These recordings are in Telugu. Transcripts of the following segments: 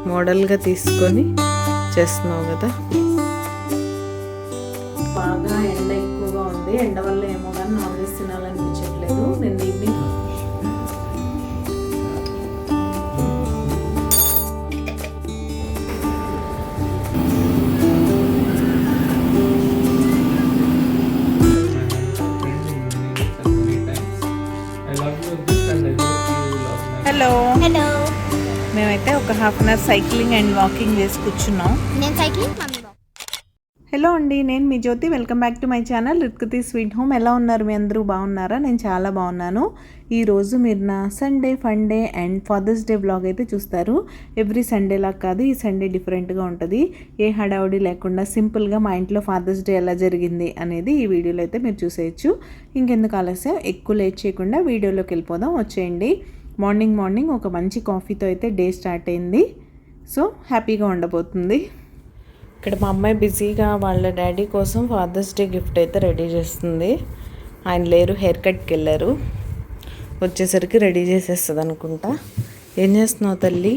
మోడల్గా తీసుకొని చేస్తున్నావు కదా. బాగా ఎండ ఎక్కువగా ఉంది, ఎండ వల్ల ఏమో కానీ నాన్ వెజ్ తినాలనిపించట్లేదు. నేను ఈవినింగ్ హలో హలో, మేమైతే ఒక half an hour cycling and walking చేసి కూర్చున్నాం. నేను సైక్లింగ్, మమ్మీ వాక్. హలో అండి, నేను మీ Jyothi. Welcome back to my channel రుత్కుతి స్వీట్ హోమ్. ఎలా ఉన్నారు మీ అందరూ? బాగున్నారా? నేను చాలా బాగున్నాను. ఈరోజు మీరు నా Sunday, fun day and father's day vlog అయితే చూస్తారు. ఎవ్రీ సండే లాగా కాదు, ఈ సండే డిఫరెంట్గా ఉంటుంది. ఏ హడావుడి లేకుండా సింపుల్గా మా ఇంట్లో ఫాదర్స్ డే ఎలా జరిగింది అనేది ఈ వీడియోలో అయితే మీరు చూసేయచ్చు. ఇంకెందుకు ఆలస్యం, ఎక్కువ లేట్ చేయకుండా వీడియోలోకి వెళ్ళిపోదాం, వచ్చేయండి. మార్నింగ్ ఒక మంచి కాఫీతో అయితే డే స్టార్ట్ అయింది. సో హ్యాపీగా ఉండబోతుంది. ఇక్కడ మా అమ్మాయి బిజీగా వాళ్ళ డాడీ కోసం ఫాదర్స్ డే గిఫ్ట్ అయితే రెడీ చేస్తుంది. ఆయన లేరు, హెయిర్ కట్కి వెళ్ళారు. వచ్చేసరికి రెడీ చేసేస్తుంది అనుకుంటా. ఏం చేస్తున్నావు తల్లి?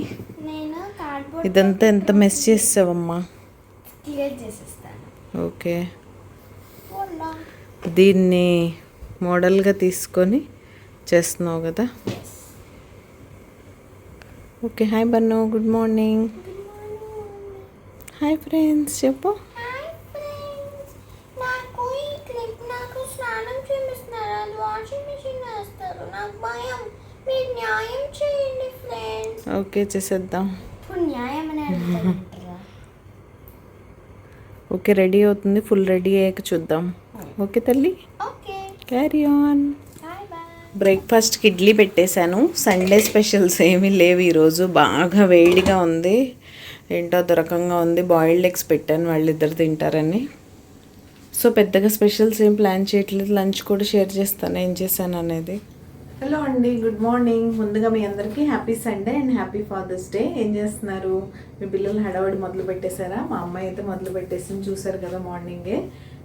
నేను కార్డ్బోర్డ్ ఇదంతా ఎంత మెస్ చేసావమ్మా? క్లియర్ చేసేస్తాను. ఓకే, దీన్ని మోడల్గా తీసుకొని చేస్తున్నావు కదా. Okay, hi Bunnu, good morning. Hi friends చెప్పు. హాయ్ ఫ్రెండ్స్, నాకు ఈ క్లిప్ నాకు స్నానం చేపిస్తున్నారు, అది వాషింగ్ మెషిన్ వేస్తారు. నాకు భయం, మీరు న్యాయం చేయండి ఫ్రెండ్స్. ఓకే, చేసేద్దాం. ఇప్పుడు న్యాయం అని అడుగుతారా? ఓకే, రెడీ అవుతుంది. ఫుల్ రెడీ అయ్యాక చూద్దాం. ఓకే తల్లి, okay, carry on. Bye bye. బ్రేక్ఫాస్ట్కి ఇడ్లీ పెట్టేశాను. సండే స్పెషల్స్ ఏమీ లేవు ఈరోజు. బాగా వేడిగా ఉంది, ఏంటో దొరకంగా ఉంది. బాయిల్డ్ ఎగ్స్ పెట్టాను, వాళ్ళిద్దరు తింటారని. సో పెద్దగా స్పెషల్స్ ఏం ప్లాన్ చేయట్లేదు. లంచ్ కూడా షేర్ చేస్తాను ఏం చేశాను అనేది. హలో అండి, గుడ్ మార్నింగ్. ముందుగా మీ అందరికీ happy Sunday and happy father's day. ఏం చేస్తున్నారు? మీ పిల్లలు హడావడి మొదలు పెట్టేశారా? మా అమ్మాయి అయితే మొదలు పెట్టేసింది, చూసారు కదా. మార్నింగే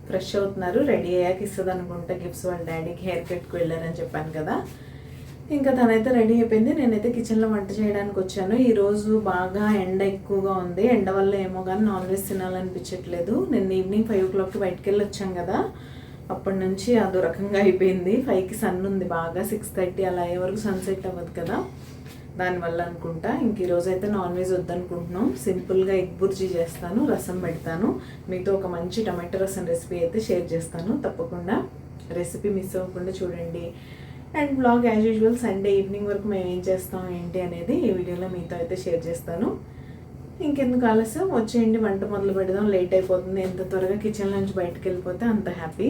ఫ్రెష్ అవుతున్నారు, రెడీ అయ్యాక ఇస్తుంది అనుకుంటా గిఫ్ట్స్. వాళ్ళ డాడీకి హెయిర్ కట్కి వెళ్ళారని చెప్పాను కదా. ఇంకా తనైతే రెడీ అయిపోయింది. నేనైతే కిచెన్లో వంట చేయడానికి వచ్చాను. ఈరోజు బాగా ఎండ ఎక్కువగా ఉంది, ఎండ వల్ల ఏమో కానీ నాన్ వెజ్ తినాలనిపించట్లేదు. నేను ఈవినింగ్ 5 o'clockకి బయటకు వెళ్ళి వచ్చాను కదా, అప్పటి నుంచి అదో రకంగా అయిపోయింది. 5కి సన్ ఉంది బాగా, 6:30 అలా అయ్యే వరకు సన్సెట్ అవ్వదు కదా, దానివల్ల అనుకుంటా. ఇంక ఈరోజు అయితే నాన్ వెజ్ వద్దనుకుంటున్నాం. సింపుల్గా ఎగ్ బుర్జీ చేస్తాను, రసం పెడతాను. మీతో ఒక మంచి టమాటో రసం రెసిపీ అయితే షేర్ చేస్తాను. తప్పకుండా రెసిపీ మిస్ అవ్వకుండా చూడండి. And blog as usual Sunday evening వరకు మేము ఏం చేస్తాం ఏంటి అనేది ఈ వీడియోలో మీతో అయితే షేర్ చేస్తాను. ఇంకెందుకు ఆలస్యం, వచ్చేయండి వంట మొదలు పెడదాం. లేట్ అయిపోతుంది. ఎంత త్వరగా కిచెన్ నుంచి బయటకు వెళ్ళిపోతే అంత హ్యాపీ.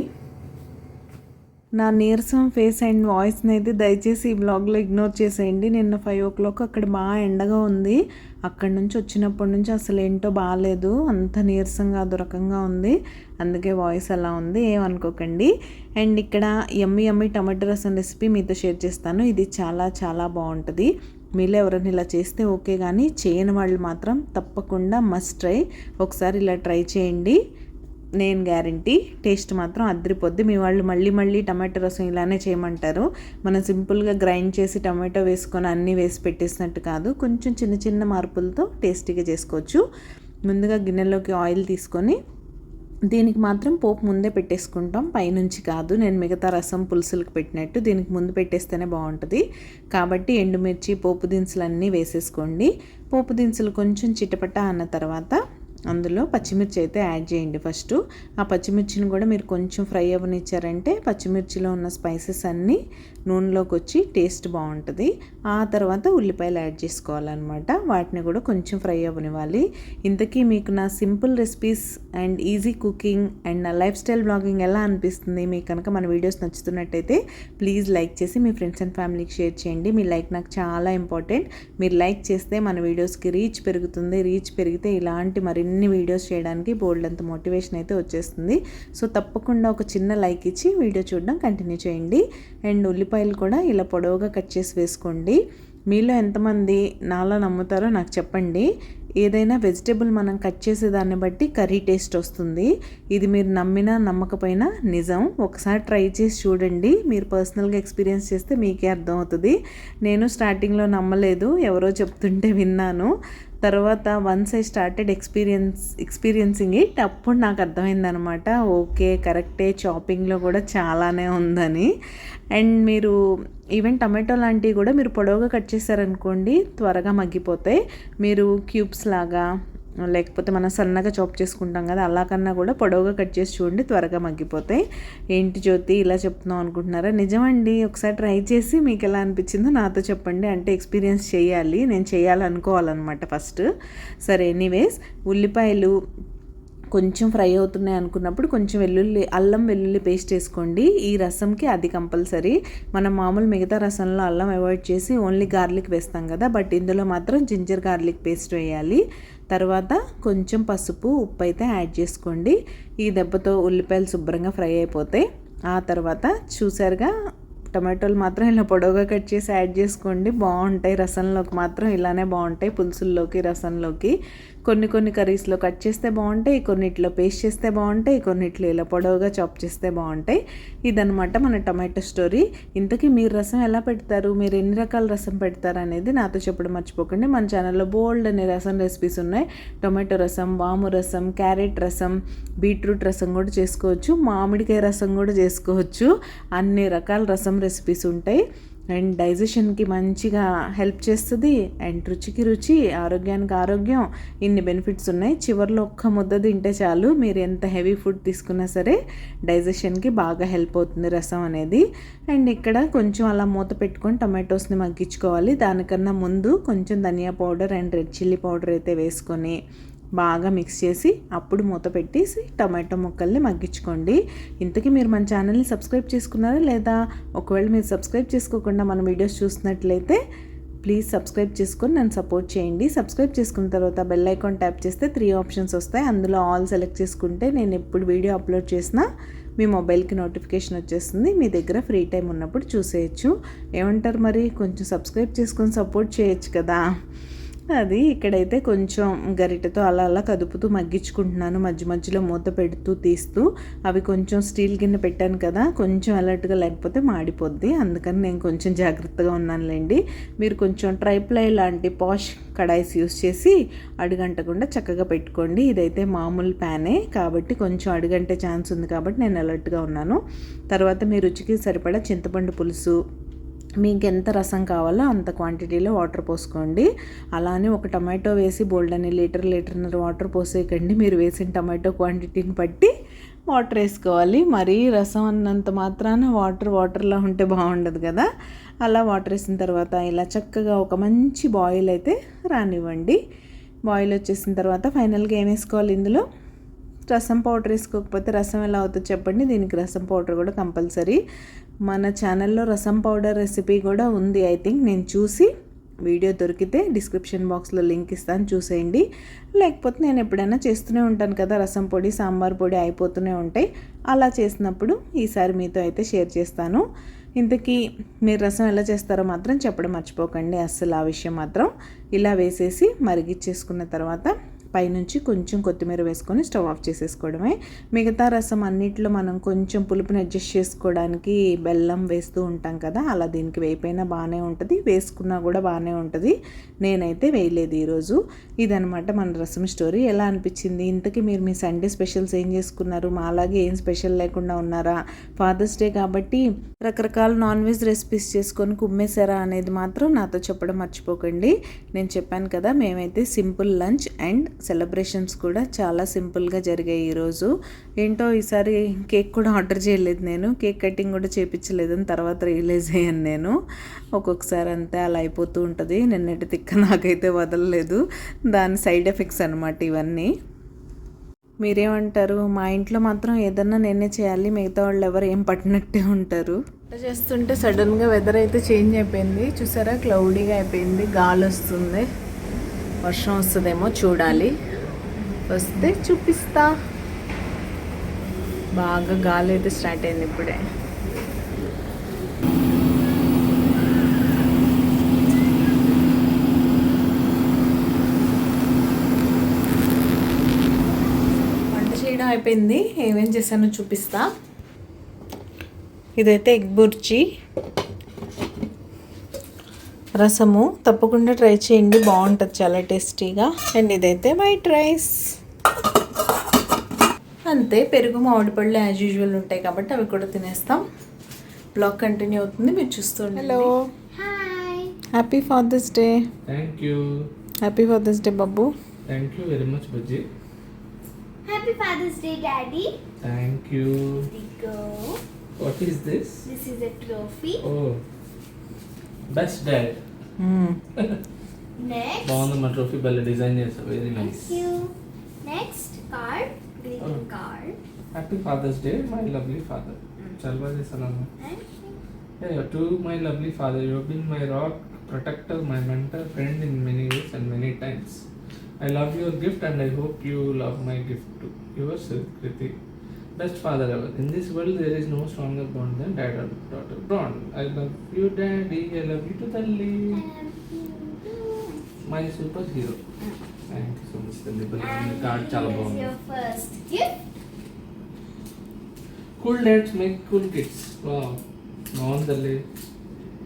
నా నీరసం ఫేస్ అండ్ వాయిస్ని అయితే దయచేసి ఈ బ్లాగ్లో ఇగ్నోర్ చేసేయండి. నిన్న 5 o'clock అక్కడ బాగా ఎండగా ఉంది. అక్కడి నుంచి వచ్చినప్పటి నుంచి అసలు ఏంటో బాగాలేదు, అంత నీరసంగా అదో రకంగా ఉంది. అందుకే వాయిస్ అలా ఉంది, ఏమనుకోకండి. అండ్ ఇక్కడ యమ్మీ టమాటో రసం రెసిపీ మీతో షేర్ చేస్తాను. ఇది చాలా చాలా బాగుంటుంది. మీలో ఎవరైనా ఇలా చేస్తే ఓకే, కానీ చేయని వాళ్ళు మాత్రం తప్పకుండా మస్ట్ ట్రై. ఒకసారి ఇలా ట్రై చేయండి, నేను గ్యారంటీ. టేస్ట్ మాత్రం అదిరిపోద్ది. మీ వాళ్ళు మళ్ళీ టమాటో రసం ఇలానే చేయమంటారు. మనం సింపుల్గా గ్రైండ్ చేసి టమాటో వేసుకొని అన్నీ వేసి పెట్టేసినట్టు కాదు, కొంచెం చిన్న మార్పులతో టేస్టీగా చేసుకోవచ్చు. ముందుగా గిన్నెలోకి ఆయిల్ తీసుకొని దీనికి మాత్రం పోపు ముందే పెట్టేసుకుంటాం, పైనుంచి కాదు. నేను మిగతా రసం పులుసులకు పెట్టినట్టు దీనికి ముందు పెట్టేస్తేనే బాగుంటుంది. కాబట్టి ఎండుమిర్చి, పోపు దినుసులు అన్నీ వేసేసుకోండి. పోపు దినుసులు కొంచెం చిటపట అన్న తర్వాత అందులో పచ్చిమిర్చి అయితే యాడ్ చేయండి. ఫస్ట్ ఆ పచ్చిమిర్చిని కూడా మీరు కొంచెం ఫ్రై అవ్వనిచ్చారంటే పచ్చిమిర్చిలో ఉన్న స్పైసెస్ అన్నీ నూనెలోకి వచ్చి టేస్ట్ బాగుంటుంది. ఆ తర్వాత ఉల్లిపాయలు యాడ్ చేసుకోవాలన్నమాట. వాటిని కూడా కొంచెం ఫ్రై అవ్వనివ్వాలి. ఇంతకీ మీకు నా simple recipes and easy cooking and నా లైఫ్ స్టైల్ బ్లాగింగ్ ఎలా అనిపిస్తుంది? మీకు కనుక మన వీడియోస్ నచ్చుతున్నట్టయితే ప్లీజ్ లైక్ చేసి మీ ఫ్రెండ్స్ అండ్ ఫ్యామిలీకి షేర్ చేయండి. మీ లైక్ నాకు చాలా ఇంపార్టెంట్. మీరు లైక్ చేస్తే మన వీడియోస్కి రీచ్ పెరుగుతుంది. రీచ్ పెరిగితే ఇలాంటి మరిన్ని వీడియోస్ చేయడానికి బోల్డ్ అంత మోటివేషన్ అయితే వచ్చేస్తుంది. సో తప్పకుండా ఒక చిన్న లైక్ ఇచ్చి వీడియో చూడడం కంటిన్యూ చేయండి. అండ్ ఉల్లిపాయలు కూడా ఇలా పొడవుగా కట్ చేసి వేసుకోండి. మీలో ఎంతమంది నాలా నమ్ముతారో నాకు చెప్పండి. ఏదైనా వెజిటేబుల్ మనం కట్ చేసేదాన్ని బట్టి కర్రీ టేస్ట్ వస్తుంది. ఇది మీరు నమ్మినా నమ్మకపోయినా నిజం. ఒకసారి ట్రై చేసి చూడండి. మీరు పర్సనల్గా ఎక్స్పీరియన్స్ చేస్తే మీకే అర్థమవుతుంది. నేను స్టార్టింగ్లో నమ్మలేదు, ఎవరో చెప్తుంటే విన్నాను. తర్వాత once I started experiencing it, అప్పుడు నాకు అర్థమైందనమాట, ఓకే కరెక్టే, చాపింగ్లో కూడా చాలానే ఉందని. అండ్ మీరు ఈవెన్ టమాటో లాంటివి కూడా మీరు పొడవుగా కట్ చేశారనుకోండి త్వరగా మగ్గిపోతాయి. మీరు క్యూబ్స్ లాగా లేకపోతే మనం సన్నగా చాప్ చేసుకుంటాం కదా, అలా కన్నా కూడా పొడవుగా కట్ చేసి చూడండి, త్వరగా మగ్గిపోతాయి. ఏంటి జ్యోతి ఇలా చెప్తున్నాం అనుకుంటున్నారా? నిజమండి. ఒకసారి ట్రై చేసి మీకు ఎలా అనిపించిందో నాతో చెప్పండి. అంటే ఎక్స్పీరియన్స్ చేయాలి, నేను చేయాలనుకోవాలన్నమాట ఫస్ట్. సరే, ఎనీవేస్ ఉల్లిపాయలు కొంచెం ఫ్రై అవుతున్నాయి అనుకున్నప్పుడు కొంచెం అల్లం వెల్లుల్లి పేస్ట్ వేసుకోండి. ఈ రసంకి అది కంపల్సరీ. మనం మామూలు మిగతా రసంలో అల్లం అవాయిడ్ చేసి ఓన్లీ గార్లిక్ వేస్తాం కదా, బట్ ఇందులో మాత్రం జింజర్ గార్లిక్ పేస్ట్ వేయాలి. తర్వాత కొంచెం పసుపు, ఉప్పు అయితే యాడ్ చేసుకోండి. ఈ దెబ్బతో ఉల్లిపాయలు శుభ్రంగా ఫ్రై అయిపోతాయి. ఆ తర్వాత చూసారుగా, టమాటోలు మాత్రం ఇలా పొడవుగా కట్ చేసి యాడ్ చేసుకోండి, బాగుంటాయి. రసంలోకి మాత్రం ఇలానే బాగుంటాయి, పులుసుల్లోకి, రసంలోకి. కొన్ని కర్రీస్లో కట్ చేస్తే బాగుంటాయి, కొన్నిట్లో పేస్ట్ చేస్తే బాగుంటాయి, కొన్నిట్లో ఇలా పొడవుగా చాప్ చేస్తే బాగుంటాయి. ఇదనమాట మన టమాటో స్టోరీ. ఇంతకీ మీరు రసం ఎలా పెడతారు, మీరు ఎన్ని రకాల రసం పెడతారు అనేది నాతో చెప్పడం మర్చిపోకండి. మన ఛానల్లో బోల్డ్ అనే రసం రెసిపీస్ ఉన్నాయి. టొమాటో రసం, వాము రసం, క్యారెట్ రసం, బీట్రూట్ రసం కూడా చేసుకోవచ్చు, మామిడికాయ రసం కూడా చేసుకోవచ్చు. అన్ని రకాల రసం రెసిపీస్ ఉంటాయి. అండ్ డైజెషన్కి మంచిగా హెల్ప్ చేస్తుంది, అండ్ రుచికి రుచి, ఆరోగ్యానికి ఆరోగ్యం, ఇన్ని బెనిఫిట్స్ ఉన్నాయి. చివరిలో ఒక్క ముద్ద తింటే చాలు, మీరు ఎంత హెవీ ఫుడ్ తీసుకున్నా సరే డైజెషన్కి బాగా హెల్ప్ అవుతుంది రసం అనేది. అండ్ ఇక్కడ కొంచెం అలా మూత పెట్టుకొని టమాటోస్ని మగ్గించుకోవాలి. దానికన్నా ముందు కొంచెం ధనియా powder and red chilli powder అయితే వేసుకొని బాగా మిక్స్ చేసి అప్పుడు మూత పెట్టేసి టమాటో ముక్కల్ని మగ్గించుకోండి. ఇంతకీ మీరు మన ఛానల్ని సబ్స్క్రైబ్ చేసుకున్నారా లేదా? ఒకవేళ మీరు సబ్స్క్రైబ్ చేసుకోకుండా మన వీడియోస్ చూసినట్లయితే ప్లీజ్ సబ్స్క్రైబ్ చేసుకొని నన్ను సపోర్ట్ చేయండి. సబ్స్క్రైబ్ చేసుకున్న తర్వాత బెల్ ఐకాన్ ట్యాప్ చేస్తే 3 ఆప్షన్స్ వస్తాయి. అందులో ఆల్ సెలెక్ట్ చేసుకుంటే నేను ఎప్పుడు వీడియో అప్లోడ్ చేసినా మీ మొబైల్కి నోటిఫికేషన్ వచ్చేస్తుంది. మీ దగ్గర ఫ్రీ టైం ఉన్నప్పుడు చూసేయచ్చు. ఏమంటారు మరి? కొంచెం సబ్స్క్రైబ్ చేసుకొని సపోర్ట్ చేయొచ్చు కదా. అది ఇక్కడైతే కొంచెం గరిటెతో అలా అలా కదుపుతూ మగ్గించుకుంటున్నాను, మధ్య మధ్యలో మూత పెడుతూ తీస్తూ. అవి కొంచెం స్టీల్ గిన్నె పెట్టాను కదా, కొంచెం అలర్ట్గా లేకపోతే మాడిపోద్ది, అందుకని నేను కొంచెం జాగ్రత్తగా ఉన్నానులేండి. మీరు కొంచెం ట్రైప్లై లాంటి పాష్ కడాయిస్ యూస్ చేసి అడుగంటకుండా చక్కగా పెట్టుకోండి. ఇదైతే మామూలు ప్యానే కాబట్టి కొంచెం అడుగంటే ఛాన్స్ ఉంది కాబట్టి నేను అలర్ట్గా ఉన్నాను. తర్వాత మీ రుచికి సరిపడా చింతపండు పులుసు, మీకు ఎంత రసం కావాలో అంత క్వాంటిటీలో వాటర్ పోసుకోండి. అలానే ఒక టమాటో వేసి బోల్డని లీటర్న్నర వాటర్ పోసేయకండి. మీరు వేసిన టమాటో క్వాంటిటీని బట్టి వాటర్ వేసుకోవాలి. మరీ రసం అన్నంత మాత్రాన వాటర్లా ఉంటే బాగుండదు కదా. అలా వాటర్ వేసిన తర్వాత ఇలా చక్కగా ఒక మంచి బాయిల్ అయితే రానివ్వండి. బాయిల్ వచ్చేసిన తర్వాత ఫైనల్గా ఏం వేసుకోవాలి, ఇందులో రసం పౌడర్ వేసుకోకపోతే రసం ఎలా అవుతుందో చెప్పండి. దీనికి రసం పౌడర్ కూడా కంపల్సరీ. మన ఛానల్లో రసం పౌడర్ రెసిపీ కూడా ఉంది, ఐ థింక్. నేను చూసి వీడియో దొరికితే డిస్క్రిప్షన్ బాక్స్లో లింక్ ఇస్తాను, చూసేయండి. లేకపోతే నేను ఎప్పుడైనా చేస్తూనే ఉంటాను కదా, రసం పొడి, సాంబార్ పొడి అయిపోతూనే ఉంటాయి. అలా చేసినప్పుడు ఈసారి మీతో అయితే షేర్ చేస్తాను. ఇంతకీ మీరు రసం ఎలా చేస్తారో మాత్రం చెప్పడం మర్చిపోకండి అస్సలు. ఆ విషయం మాత్రం ఇలా వేసేసి మరిగిచ్చేసుకున్న తర్వాత పైనుంచి కొంచెం కొత్తిమీర వేసుకొని స్టవ్ ఆఫ్ చేసేసుకోవడమే. మిగతా రసం అన్నిట్లో మనం కొంచెం పులుపుని అడ్జస్ట్ చేసుకోవడానికి బెల్లం వేస్తూ ఉంటాం కదా, అలా దీనికి వేయిపోయినా బాగానే ఉంటుంది, వేసుకున్నా కూడా బాగానే ఉంటుంది. నేనైతే వేయలేదు ఈరోజు. ఇదనమాట మన రసం స్టోరీ. ఎలా అనిపించింది? ఇంతకీ మీరు మీ సండే స్పెషల్స్ ఏం చేసుకున్నారు? మా అలాగే ఏం స్పెషల్ లేకుండా ఉన్నారా? ఫాదర్స్ డే కాబట్టి రకరకాల నాన్ వెజ్ రెసిపీస్ చేసుకొని కుమ్మేశారా అనేది మాత్రం నాతో చెప్పడం మర్చిపోకండి. నేను చెప్పాను కదా, మేమైతే సింపుల్ లంచ్ అండ్ సెలబ్రేషన్స్ కూడా చాలా సింపుల్గా జరిగాయి ఈరోజు. ఏంటో ఈసారి కేక్ కూడా ఆర్డర్ చేయలేదు, నేను కేక్ కటింగ్ కూడా చేయించలేదని తర్వాత రియలైజ్ అయ్యాను నేను. ఒక్కొక్కసారి అంతే అలా అయిపోతూ ఉంటుంది. నిన్నటి తిక్క నాకైతే వదలలేదు. దాని సైడ్ ఎఫెక్ట్స్ అనమాట ఇవన్నీ. మీరేమంటారు? మా ఇంట్లో మాత్రం ఏదన్నా నేనే చేయాలి, మిగతా వాళ్ళు ఎవరు ఏం పట్టినట్టే ఉంటారు. చేస్తుంటే సడన్గా వెదర్ అయితే చేంజ్ అయిపోయింది. చూసారా, క్లౌడీగా అయిపోయింది, గాలి వస్తుంది, వర్షం వస్తుందేమో చూడాలి. వస్తే చూపిస్తా. బాగా గాలి అయితే స్టార్ట్ అయింది ఇప్పుడే. అయిపోయింది. ఏమేం చేశానో చూపిస్తా. ఇదైతే ఎగ్ బుర్జీ, రసము. తప్పకుండా ట్రై చేయండి, బాగుంటుంది, చాలా టేస్టీగా. అండ్ ఇదైతే వైట్ రైస్. అంతే, పెరుగు మామిడి పళ్ళు యాజ్ యూజువల్ ఉంటాయి కాబట్టి అవి కూడా తినేస్తాం. బ్లాగ్ కంటిన్యూ అవుతుంది, మీరు చూస్తుండండి. Hello, hi. Happy father's day. Thank you. Happy father's day బాబు. Thank you very much, Bajji. Happy Father's Day, Daddy. Thank you. Here we go. What is this? This is a trophy. Oh, best dad. Next. బాగుంది, మా ట్రోఫీ బల్ల డిజైన్ చేస్తా, very nice. Thank you. Next card. Greeting Oh. card. Happy father's day my lovely father. చాలా బాగా చేస్తాను. Thank you. To my lovely father, you have been my rock, protector, my mentor, friend in many ways and many times. I love your gift and I hope you love my gift too. Yours, Kriti. Best father ever. In this world, there is no stronger bond than dad or daughter bond. I love you, Daddy. I love you to Talli. My superhero. Thank you so much, Talli. And Card chala here is bagundi. your first gift. Cool dads make cool kids. Wow. బాగుంది తల్లి,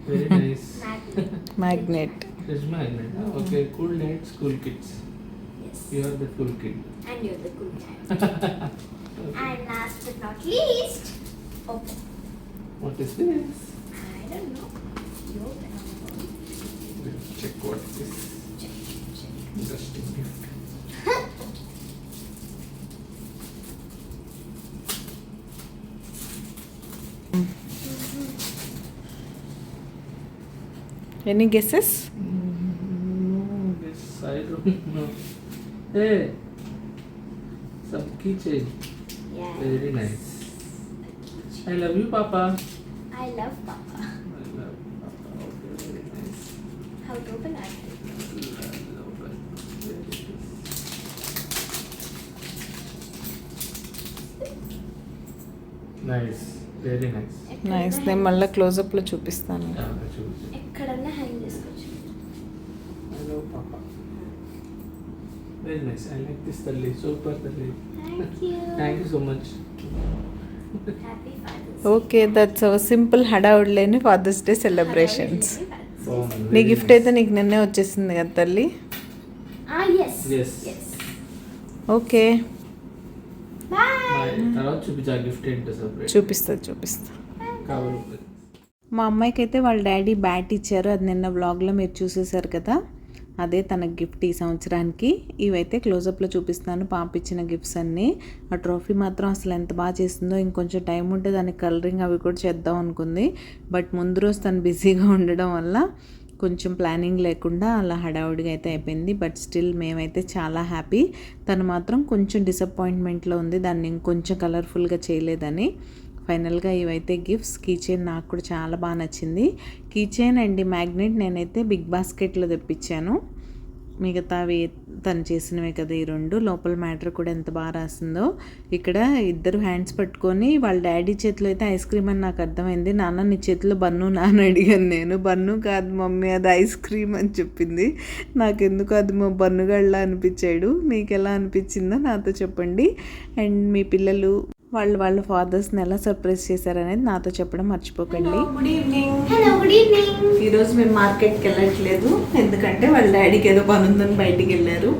very nice. Magnet. Magnet. It's magnet. Okay, cool dads, cool kids. Yes. You are the cool kid. And you're the cool dad. And last but not least, open. What is this? I don't know. You open. Let's check what it is. Check, check. Interesting gift. Any guesses? No, this I don't know. Hey, some keychain. Yeah. Very nice. I love you, Papa. I love Papa. I love Papa. Okay, very nice. How to open it? Nice, very nice. Nice. నేను మళ్ళీ క్లోజప్లో చూపిస్తాను. Yeah, choose. ఎక్కడన్నా హ్యాంగ్ చేసుకోవచ్చు. I love Papa. Very nice. I like this Talli. Super Talli. Thank you. Thank you so much. Happy Father's okay, that's our simple హడావుడ్ లేని ఫాదర్స్ డే సెలబ్రేషన్స్. Wow, నీ very గిఫ్ట్ అయితే నీకు నిన్నే వచ్చేసింది కదా తల్లి. yes. Yes. Yes. Okay, Bye. Bye. తర్వాత చూపించా గిఫ్ట్ ఏంటో సపరేట్ చూపిస్తా. కవర్. మా అమ్మాయికి అయితే వాళ్ళ డాడీ బ్యాట్ ఇచ్చారు, అది నిన్న వ్లాగ్లో మీరు చూసేశారు కదా, అదే తన గిఫ్ట్ ఈ సంవత్సరానికి. ఇవైతే క్లోజప్లో చూపిస్తాను, పాప ఇచ్చిన గిఫ్ట్స్ అన్నీ. ఆ ట్రోఫీ మాత్రం అసలు ఎంత బాగా చేసిందో. ఇంకొంచెం టైం ఉంటే దానికి కలరింగ్ అవి కూడా చేద్దాం అనుకుంది, బట్ ముందు రోజు తను బిజీగా ఉండడం వల్ల కొంచెం ప్లానింగ్ లేకుండా అలా హడావుడిగా అయితే అయిపోయింది. బట్ స్టిల్ మేమైతే చాలా హ్యాపీ. తను మాత్రం కొంచెం డిసప్పాయింట్మెంట్లో ఉంది, దాన్ని ఇంకొంచెం కలర్ఫుల్గా చేయలేదని. ఫైనల్గా ఇవైతే గిఫ్ట్స్. కీ చైన్ నాకు కూడా చాలా బాగా నచ్చింది. కీ చైన్ అండ్ మ్యాగ్నెట్ నేనైతే బిగ్ బాస్కెట్లో తెప్పించాను. మిగతావి తను చేసినవే కదా ఈ రెండు. లోపల మ్యాటర్ కూడా ఎంత బాగా రాసిందో. ఇక్కడ ఇద్దరు హ్యాండ్స్ పట్టుకొని వాళ్ళ డాడీ చేతిలో అయితే ఐస్ క్రీమ్ అని నాకు అర్థమైంది. నాన్న నీ చేతిలో బన్ను నాన్న అడిగాను నేను. బన్ను కాదు మమ్మీ, అది ఐస్ క్రీమ్ అని చెప్పింది. నాకెందుకు అది మా బన్నుగళ్ళ అనిపించాడు. మీకు ఎలా అనిపించిందో నాతో చెప్పండి. అండ్ మీ పిల్లలు వాళ్ళ ఫాదర్స్ని ఎలా సర్ప్రైజ్ చేశారనేది నాతో చెప్పడం మర్చిపోకండి. Good evening. Hello, good evening. ఈరోజు మేము మార్కెట్కి వెళ్ళట్లేదు, ఎందుకంటే వాళ్ళ డాడీకి ఏదో పని ఉందని బయటికి వెళ్ళారు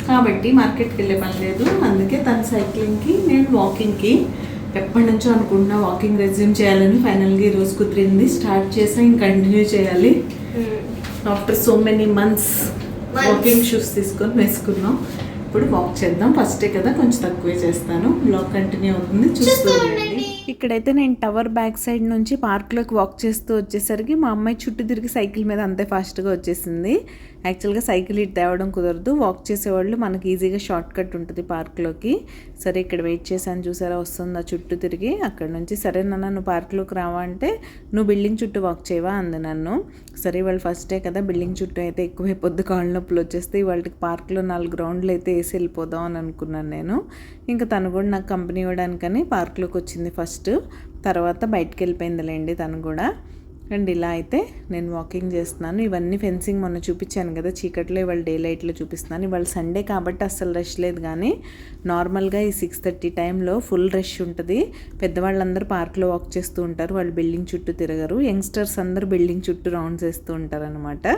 కాబట్టి మార్కెట్కి వెళ్ళే పని లేదు. అందుకే తన సైక్లింగ్కి, నేను వాకింగ్కి. ఎప్పటి నుంచో అనుకుంటున్నా వాకింగ్ రెజ్యూమ్ చేయాలని. ఫైనల్గా ఈరోజు కుదిరింది, స్టార్ట్ చేసా, ఇంక కంటిన్యూ చేయాలి. After so many months walking shoes తీసుకొని వేసుకున్నాం. ఇప్పుడు వాక్ చేద్దాం. ఫస్టే కదా, కొంచెం తక్కువే చేస్తాను. బ్లాగ్ కంటిన్యూ అవుతుంది, చూస్తూ ఉండండి. ఇక్కడైతే నేను టవర్ బ్యాక్ సైడ్ నుంచి పార్క్లోకి వాక్ చేస్తూ వచ్చేసరికి మా అమ్మాయి చుట్టూ తిరిగి సైకిల్ మీద అంతే ఫాస్ట్గా వచ్చేసింది. యాక్చువల్గా సైకిల్ ఇటు తేవడం కుదరదు, వాక్ చేసేవాళ్ళు మనకి ఈజీగా షార్ట్ కట్ ఉంటుంది పార్క్లోకి. సరే ఇక్కడ వెయిట్ చేశాను, చూసారా వస్తుందా చుట్టూ తిరిగి. అక్కడ నుంచి సరే నాన్న నువ్వు పార్క్లోకి రావా అంటే నువ్వు బిల్డింగ్ చుట్టూ వాక్ చేయవా అంది నన్ను. సరే వాళ్ళు ఫస్టే కదా, బిల్డింగ్ చుట్టూ అయితే ఎక్కువైపోద్ది, కాళ్ళ నొప్పులు వచ్చేస్తాయి. వాళ్ళకి పార్క్లో 4 రౌండ్లు అయితే వేసి వెళ్ళిపోదాం అని అనుకున్నాను నేను. ఇంకా తను కూడా నాకు కంపెనీ ఇవ్వడానికని పార్క్లోకి వచ్చింది ఫస్ట్. తర్వాత బయటికి వెళ్ళిపోయిందిలేండి తను కూడా. అండ్ ఇలా అయితే నేను వాకింగ్ చేస్తున్నాను. ఇవన్నీ ఫెన్సింగ్ మొన్న చూపించాను కదా చీకట్లో, ఇవాళ డే లైట్లో చూపిస్తున్నాను. ఇవాళ సండే కాబట్టి అస్సలు రష్ లేదు, కానీ నార్మల్గా ఈ 6:30 టైంలో ఫుల్ రష్ ఉంటుంది. పెద్దవాళ్ళందరూ పార్క్లో వాక్ చేస్తూ ఉంటారు, వాళ్ళు బిల్డింగ్ చుట్టూ తిరగరు. యంగ్స్టర్స్ అందరూ బిల్డింగ్ చుట్టూ రౌండ్స్ వేస్తూ ఉంటారు అనమాట.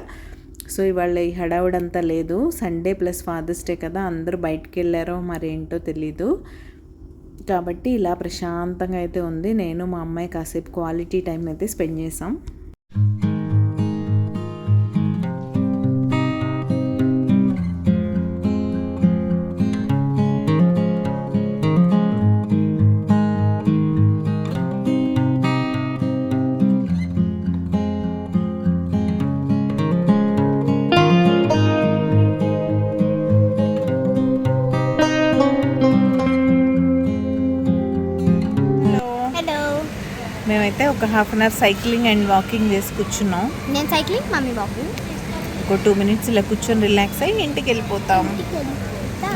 సో ఇవాళ ఈ హడావుడంతా లేదు. సండే ప్లస్ ఫాదర్స్ డే కదా, అందరూ బయటికి వెళ్ళారో మరేంటో తెలీదు. కాబట్టి ఇలా ప్రశాంతంగా అయితే ఉంది. నేను మా అమ్మాయి కాసేపు క్వాలిటీ టైం అయితే స్పెండ్ చేసాం. హలో, మేమైతే ఒక half an hour cycling and walking చేసి కూర్చున్నాం. నేను సైక్లింగ్, మమ్మీ వాకింగ్. ఒక 2 minutes ఇలా కూర్చొని రిలాక్స్ అయ్యి ఇంటికి వెళ్ళిపోతాం.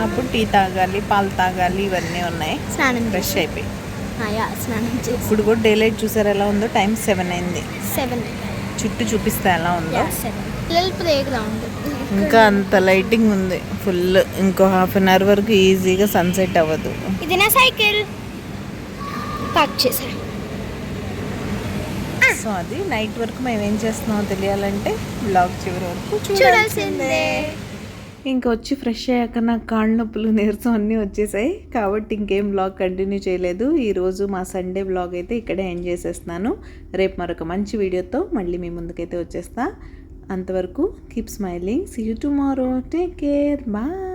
అప్పుడు టీ తాగాలి, పాలు తాగాలి, ఇవన్నీ ఉన్నాయి. స్నానం ఫ్రెష్ అయిపోయి స్నానం చేసి ఇప్పుడు కూడా డే లైట్ చూసారు ఎలా ఉందో. టైం 7 అయింది. 7 చుట్టూ చూపిస్తే ఎలా ఉందో. పిల్లల ప్లే గ్రౌండ్. ఇంకా అంత లైటింగ్ ఉంది ఫుల్. ఇంకో హాఫ్ అన్ అవర్ వరకు ఈజీగా సన్సెట్ అవ్వదు. ఇది నా సైకిల్ పార్క్ చేశాను. సో అది నైట్ వరకు మేము ఏం చేస్తున్నామో తెలియాలంటే బ్లాగ్ చివరి వరకు చూడాల్సిందే. ఇంకా వచ్చి ఫ్రెష్ అయ్యాక నాకు కాళ్ళ నొప్పులు, నీరసం అన్నీ వచ్చేసాయి. కాబట్టి ఇంకేం బ్లాగ్ కంటిన్యూ చేయలేదు. ఈరోజు మా సండే బ్లాగ్ అయితే ఇక్కడే ఎండ్ చేసేస్తున్నాను. రేపు మరొక మంచి వీడియోతో మళ్ళీ మీ ముందుకైతే వచ్చేస్తా. అంతవరకు keep smiling. See you tomorrow. Take care. Bye.